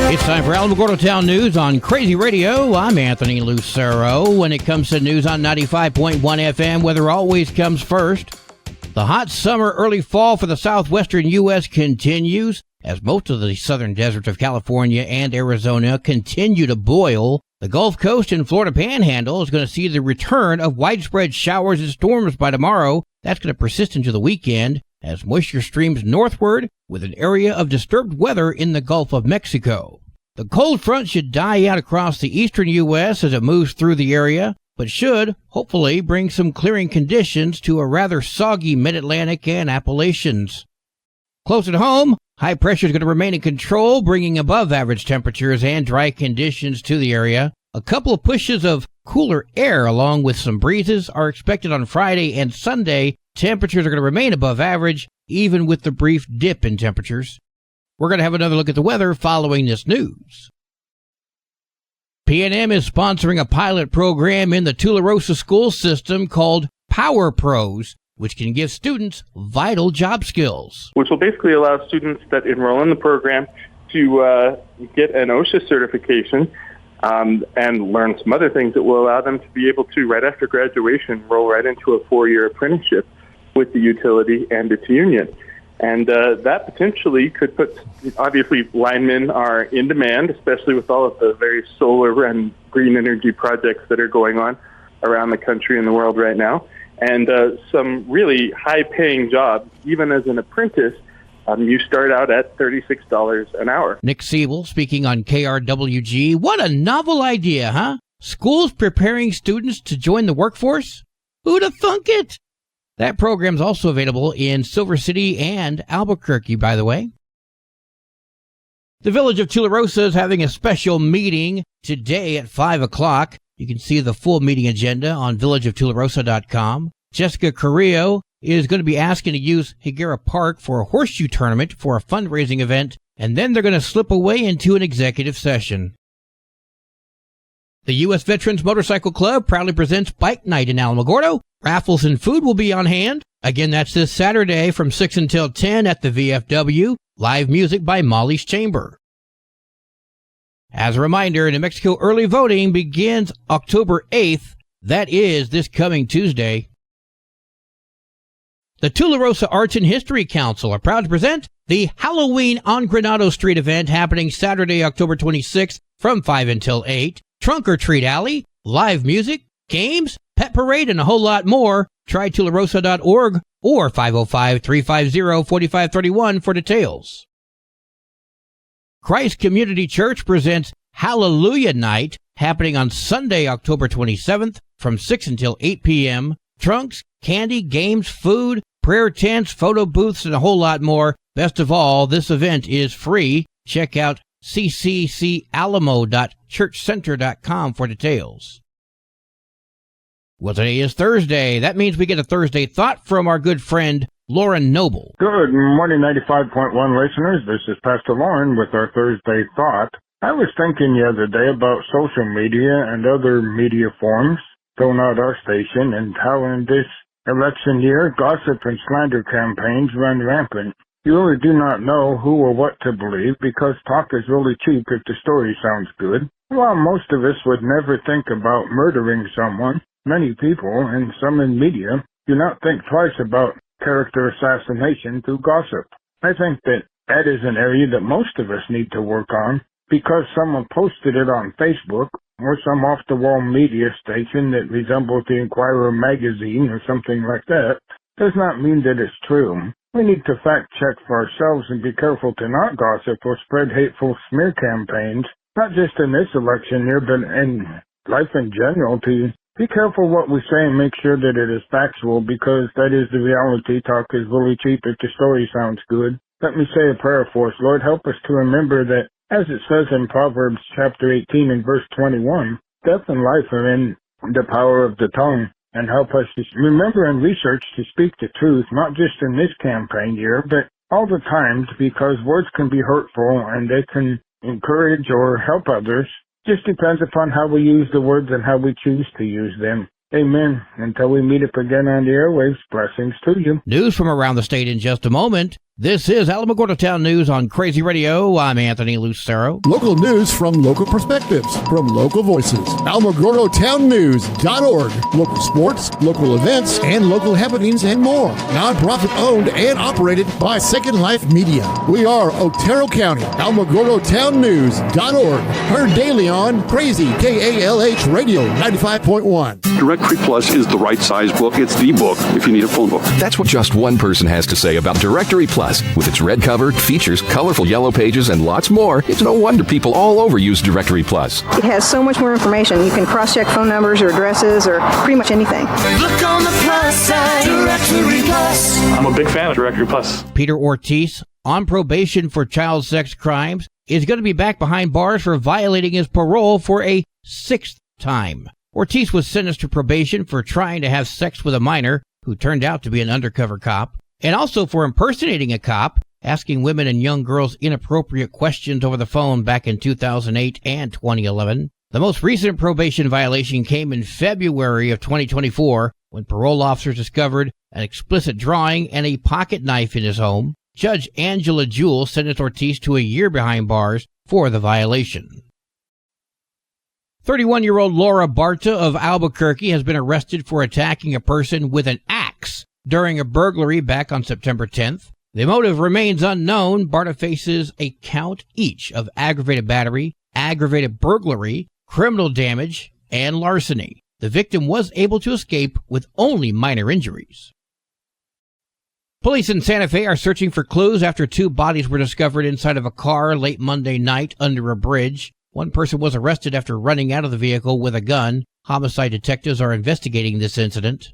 It's time for Alamogordo Town News on Crazy Radio. I'm Anthony Lucero. When it comes to news on 95.1 FM, weather always comes first. The hot summer, early fall for the southwestern U.S. continues as most of the southern deserts of California and Arizona continue to boil. The Gulf Coast and Florida Panhandle is going to see the return of widespread showers and storms by tomorrow. That's going to persist into the weekend as moisture streams northward with an area of disturbed weather in the Gulf of Mexico. The cold front should die out across the eastern U.S. as it moves through the area, but should, hopefully, bring some clearing conditions to a rather soggy mid-Atlantic and Appalachians. Close at home, high pressure is going to remain in control, bringing above-average temperatures and dry conditions to the area. A couple of pushes of cooler air along with some breezes are expected on Friday and Sunday. Temperatures are going to remain above average, even with the brief dip in temperatures. We're going to have another look at the weather following this news. P&M is sponsoring a pilot program in the Tularosa school system called Power Pros, which can give students vital job skills. Which will basically allow students that enroll in the program to get an OSHA certification and learn some other things that will allow them to be able to, right after graduation, roll right into a 4-year apprenticeship with the utility and its union. And that potentially could put, obviously, linemen are in demand, especially with all of the various solar and green energy projects that are going on around the country and the world right now. And some really high-paying jobs, even as an apprentice, you start out at $36 an hour. Nick Siebel speaking on KRWG. What a novel idea, huh? Schools preparing students to join the workforce? Who'd have thunk it? That program's also available in Silver City and Albuquerque, by the way. The Village of Tularosa is having a special meeting today at 5 o'clock. You can see the full meeting agenda on villageoftularosa.com. Jessica Carrillo is going to be asking to use Higuera Park for a horseshoe tournament for a fundraising event, and then they're going to slip away into an executive session. The U.S. Veterans Motorcycle Club proudly presents Bike Night in Alamogordo. Raffles and food will be on hand. Again, that's this Saturday from 6 until 10 at the VFW. Live music by Molly's Chamber. As a reminder, New Mexico early voting begins October 8th. That is this coming Tuesday. The Tularosa Arts and History Council are proud to present the Halloween on Granado Street event happening Saturday, October 26th from 5 until 8. Trunk or Treat Alley, live music, games, pet parade, and a whole lot more. Try tularosa.org or 505-350-4531 for details. Christ Community Church presents Hallelujah Night happening on Sunday, October 27th from 6 until 8 p.m. Trunks, candy, games, food, prayer tents, photo booths, and a whole lot more. Best of all, this event is free. Check out cccalamo.churchcenter.com for details. Well, today is Thursday. That means we get a Thursday thought from our good friend, Lauren Noble. Good morning, 95.1 listeners. This is Pastor Lauren with our Thursday thought. I was thinking the other day about social media and other media forms, though not our station, and how in this election year, gossip and slander campaigns run rampant. You really do not know who or what to believe because talk is really cheap if the story sounds good. While most of us would never think about murdering someone, many people, and some in media, do not think twice about character assassination through gossip. I think that is an area that most of us need to work on because someone posted it on Facebook or some off-the-wall media station that resembles the Inquirer magazine or something like that does not mean that it's true. We need to fact-check for ourselves and be careful to not gossip or spread hateful smear campaigns, not just in this election year, but in life in general, to be careful what we say and make sure that it is factual because that is the reality. Talk is really cheap if the story sounds good. Let me say a prayer for us. Lord, help us to remember that, as it says in Proverbs chapter 18 and verse 21, death and life are in the power of the tongue. And help us to remember and research to speak the truth, not just in this campaign year, but all the time, because words can be hurtful and they can encourage or help others. Just depends upon how we use the words and how we choose to use them. Amen. Until we meet up again on the airwaves, blessings to you. News from around the state in just a moment. This is Alamogordo Town News on Crazy Radio. I'm Anthony Lucero. Local news from local perspectives, from local voices. AlamogordoTownNews.org. Local sports, local events, and local happenings and more. Nonprofit owned and operated by Second Life Media. We are Otero County. AlamogordoTownNews.org. Heard daily on Crazy KALH Radio 95.1. Directory Plus is the right size book. It's the book if you need a phone book. That's what just one person has to say about Directory Plus. With its red cover, features, colorful yellow pages, and lots more, it's no wonder people all over use Directory Plus. It has so much more information. You can cross-check phone numbers or addresses or pretty much anything. Look on the plus side, Directory Plus. I'm a big fan of Directory Plus. Peter Ortiz, on probation for child sex crimes, is going to be back behind bars for violating his parole for a sixth time. Ortiz was sentenced to probation for trying to have sex with a minor who turned out to be an undercover cop, and also for impersonating a cop, asking women and young girls inappropriate questions over the phone back in 2008 and 2011. The most recent probation violation came in February of 2024 when parole officers discovered an explicit drawing and a pocket knife in his home. Judge Angela Jewell sentenced Ortiz to a year behind bars for the violation. 31-year-old Laura Barta of Albuquerque has been arrested for attacking a person with an axe during a burglary back on September 10th. The motive remains unknown. Barta faces a count each of aggravated battery, aggravated burglary, criminal damage, and larceny. The victim was able to escape with only minor injuries. Police in Santa Fe are searching for clues after two bodies were discovered inside of a car late Monday night under a bridge. One person was arrested after running out of the vehicle with a gun. Homicide detectives are investigating this incident.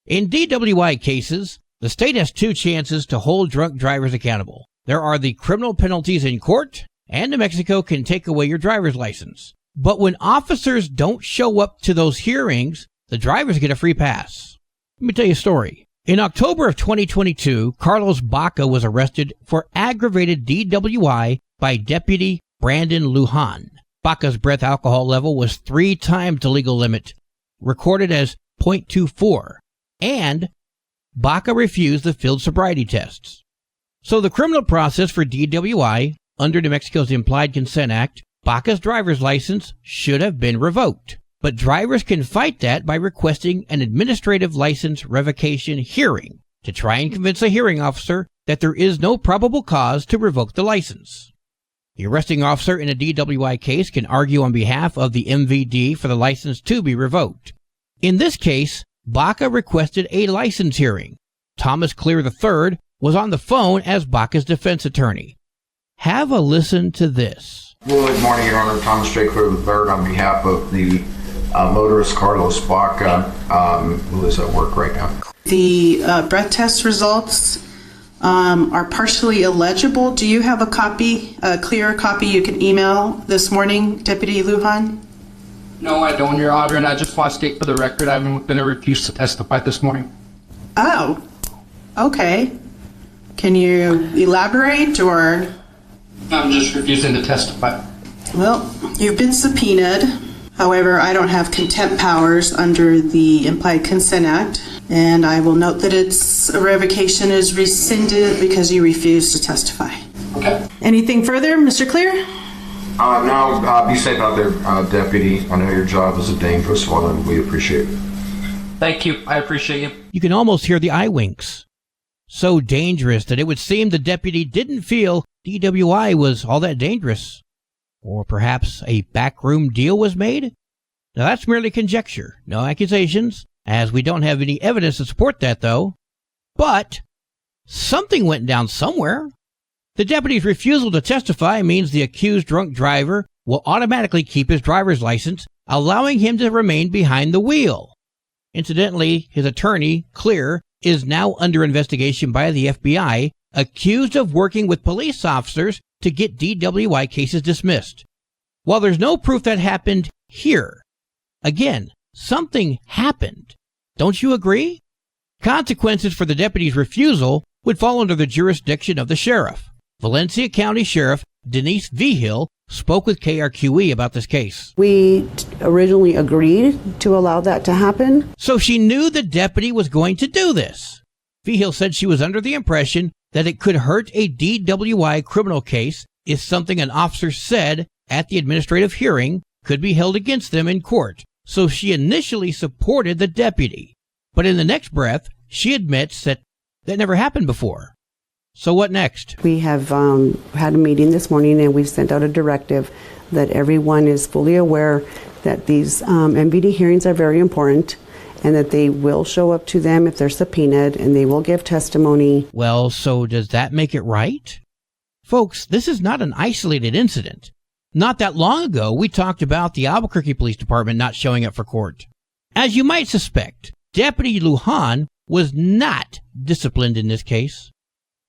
In DWI cases, the state has two chances to hold drunk drivers accountable. There are the criminal penalties in court, and New Mexico can take away your driver's license. But when officers don't show up to those hearings, the drivers get a free pass. Let me tell you a story. In October of 2022, Carlos Baca was arrested for aggravated DWI by Deputy Brandon Lujan. Baca's breath alcohol level was 3 times the legal limit, recorded as 0.24. And Baca refused the field sobriety tests. So the criminal process for DWI, under New Mexico's Implied Consent Act, Baca's driver's license should have been revoked. But drivers can fight that by requesting an administrative license revocation hearing to try and convince a hearing officer that there is no probable cause to revoke the license. The arresting officer in a DWI case can argue on behalf of the MVD for the license to be revoked. In this case, Baca requested a license hearing. Thomas Clear III was on the phone as Baca's defense attorney. Have a listen to this. Good morning, Your Honor. Thomas J. Clear III on behalf of the motorist Carlos Baca, who is at work right now. The breath test results are partially illegible. Do you have a copy, a clear copy you can email this morning, Deputy Lujan? No, I don't, Your Honor, and I just want to state for the record I'm going to refuse to testify this morning. Oh, okay. Can you elaborate, or? I'm just refusing to testify. Well, you've been subpoenaed. However, I don't have contempt powers under the Implied Consent Act, and I will note that its revocation is rescinded because you refused to testify. Okay. Anything further, Mr. Clear? No, be safe out there, Deputy. I know your job is a dangerous one, and we appreciate it. Thank you. I appreciate you. You can almost hear the eye winks. So dangerous that it would seem the deputy didn't feel DWI was all that dangerous. Or perhaps a backroom deal was made? Now that's merely conjecture, no accusations, as we don't have any evidence to support that though. But something went down somewhere. The deputy's refusal to testify means the accused drunk driver will automatically keep his driver's license, allowing him to remain behind the wheel. Incidentally, his attorney, Clear, is now under investigation by the FBI, accused of working with police officers to get DWI cases dismissed. While there's no proof that happened here, again, something happened. Don't you agree? Consequences for the deputy's refusal would fall under the jurisdiction of the sheriff. Valencia County Sheriff Denise Vigil spoke with KRQE about this case. We originally agreed to allow that to happen. So she knew the deputy was going to do this. Vigil said she was under the impression that it could hurt a DWI criminal case if something an officer said at the administrative hearing could be held against them in court. So she initially supported the deputy. But in the next breath, she admits that never happened before. So what next? We have had a meeting this morning, and we've sent out a directive that everyone is fully aware that these MVD hearings are very important and that they will show up to them if they're subpoenaed and they will give testimony. Well, so does that make it right? Folks, this is not an isolated incident. Not that long ago, we talked about the Albuquerque Police Department not showing up for court. As you might suspect, Deputy Lujan was not disciplined in this case.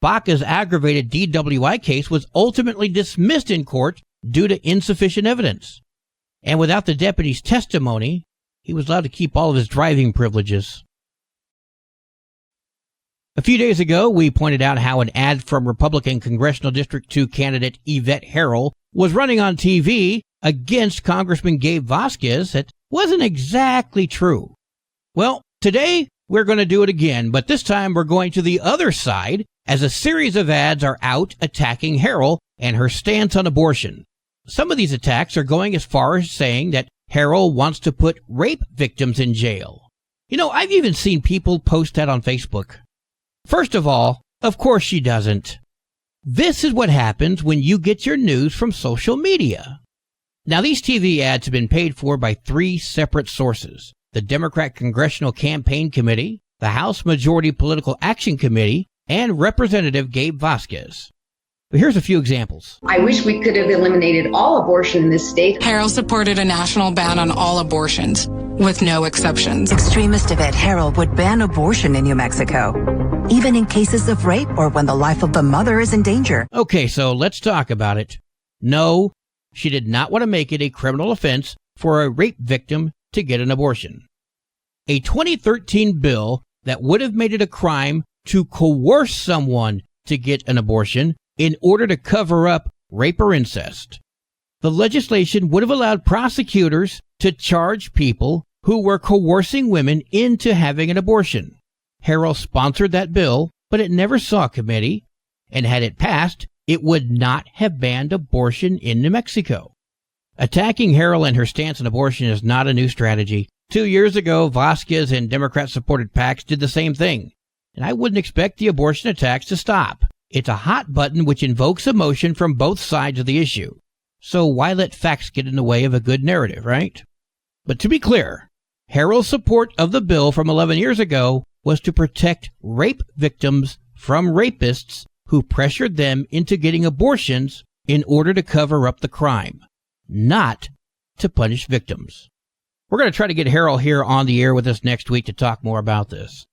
Baca's aggravated DWI case was ultimately dismissed in court due to insufficient evidence. And without the deputy's testimony, he was allowed to keep all of his driving privileges. A few days ago, we pointed out how an ad from Republican Congressional District 2 candidate Yvette Harrell was running on TV against Congressman Gabe Vasquez that wasn't exactly true. Well, today we're going to do it again, but this time we're going to the other side as a series of ads are out attacking Harrell and her stance on abortion. Some of these attacks are going as far as saying that Harrell wants to put rape victims in jail. You know, I've even seen people post that on Facebook. First of all, of course she doesn't. This is what happens when you get your news from social media. Now, these TV ads have been paid for by 3 separate sources: the Democrat Congressional Campaign Committee, the House Majority Political Action Committee, and Representative Gabe Vasquez. But here's a few examples. I wish we could have eliminated all abortion in this state. Harrell supported a national ban on all abortions, with no exceptions. Extremist Yvette Harrell would ban abortion in New Mexico, even in cases of rape or when the life of the mother is in danger. Okay, so let's talk about it. No, she did not want to make it a criminal offense for a rape victim to get an abortion. A 2013 bill that would have made it a crime to coerce someone to get an abortion in order to cover up rape or incest. The legislation would have allowed prosecutors to charge people who were coercing women into having an abortion. Harrell sponsored that bill, but it never saw committee, and had it passed, it would not have banned abortion in New Mexico. Attacking Harrell and her stance on abortion is not a new strategy. 2 years ago, Vasquez and Democrat-supported PACs did the same thing, and I wouldn't expect the abortion attacks to stop. It's a hot button which invokes emotion from both sides of the issue. So why let facts get in the way of a good narrative, right? But to be clear, Harrell's support of the bill from 11 years ago was to protect rape victims from rapists who pressured them into getting abortions in order to cover up the crime, not to punish victims. We're going to try to get Harrell here on the air with us next week to talk more about this.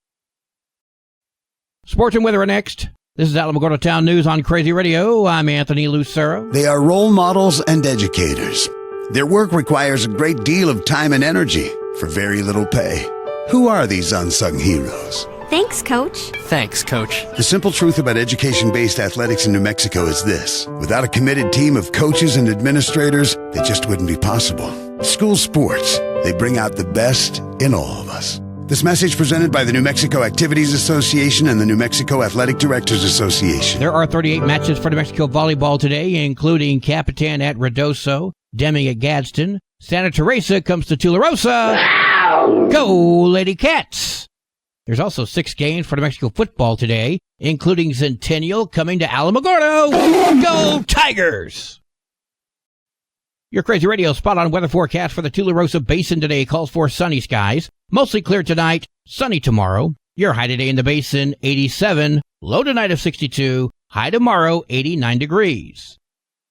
Sports and weather are next. This is Alamogordo Town News on Crazy Radio. I'm Anthony Lucero. They are role models and educators. Their work requires a great deal of time and energy for very little pay. Who are these unsung heroes? Thanks, Coach. Thanks, Coach. The simple truth about education-based athletics in New Mexico is this: without a committed team of coaches and administrators, it just wouldn't be possible. School sports, they bring out the best in all of us. This message presented by the New Mexico Activities Association and the New Mexico Athletic Directors Association. There are 38 matches for New Mexico volleyball today, including Capitan at Ruidoso, Deming at Gadsden. Santa Teresa comes to Tularosa. Wow! Go, Lady Cats! There's also 6 games for New Mexico football today, including Centennial coming to Alamogordo. Go, Tigers! Your Crazy Radio spot-on weather forecast for the Tularosa Basin today calls for sunny skies. Mostly clear tonight, sunny tomorrow. Your high today in the basin, 87. Low tonight of 62. High tomorrow, 89 degrees.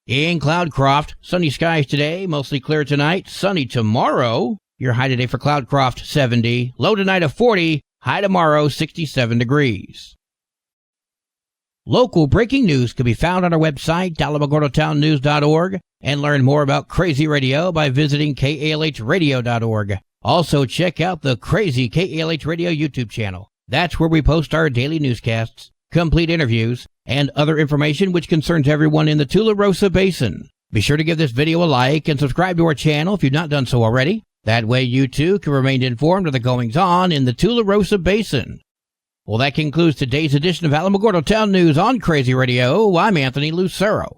In Cloudcroft, sunny skies today, mostly clear tonight, sunny tomorrow. Your high today for Cloudcroft, 70. Low tonight of 40. High tomorrow, 67 degrees. Local breaking news can be found on our website, alamogordotownnews.org, and learn more about Crazy Radio by visiting kalhradio.org. Also, check out the Crazy KALH Radio YouTube channel. That's where we post our daily newscasts, complete interviews, and other information which concerns everyone in the Tularosa Basin. Be sure to give this video a like and subscribe to our channel if you've not done so already. That way you too can remain informed of the goings-on in the Tularosa Basin. Well, that concludes today's edition of Alamogordo Town News on Crazy Radio. I'm Anthony Lucero.